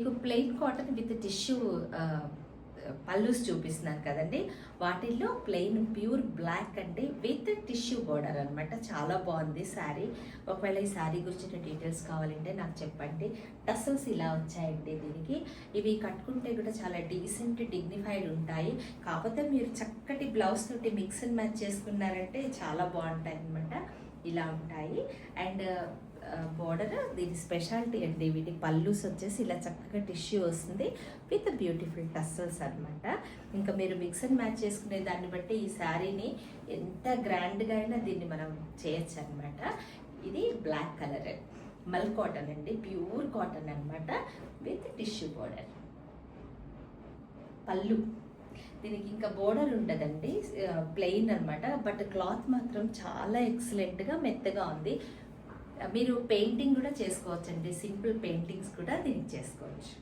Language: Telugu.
మీకు plain cotton with tissue pallus చూపిస్తున్నాను కదండి. వాటిల్లో ప్లెయిన్ ప్యూర్ బ్లాక్ అండి విత్ టిష్యూ బోర్డర్ అనమాట. చాలా బాగుంది శారీ. ఒకవేళ ఈ శారీ గురించిన డీటెయిల్స్ కావాలంటే నాకు చెప్పండి. టసల్స్ ఇలా వచ్చాయండి దీనికి. ఇవి కట్టుకుంటే కూడా చాలా డీసెంట్ డిగ్నిఫైడ్ ఉంటాయి. కాకపోతే మీరు చక్కటి బ్లౌజ్ తోటి మిక్స్ అండ్ మ్యాచ్ చేసుకున్నారంటే చాలా బాగుంటాయి అనమాట. ఇలా ఉంటాయి. అండ్ బోర్డర్ దీని స్పెషాలిటీ అండి. వీటి పల్లూస్ వచ్చేసి ఇలా చక్కగా టిష్యూ వస్తుంది విత్ బ్యూటిఫుల్ టస్సల్స్ అనమాట. ఇంకా మీరు మిక్స్ అండ్ మ్యాచ్ చేసుకునే దాన్ని బట్టి ఈ శారీని ఎంత గ్రాండ్గా అయినా దీన్ని మనం చేయొచ్చు అనమాట. ఇది బ్లాక్ కలర్ మల్ కాటన్ అండి, ప్యూర్ కాటన్ అనమాట విత్ టిష్యూ బోర్డర్. పళ్ళు దీనికి ఇంకా బోర్డర్ ఉండదండి, ప్లెయిన్ అనమాట. బట్ క్లాత్ మాత్రం చాలా ఎక్సలెంట్గా మెత్తగా ఉంది. మీరు పెయింటింగ్ కూడా చేసుకోవచ్చండి, సింపుల్ పెయింటింగ్స్ కూడా దీనికి చేసుకోవచ్చు.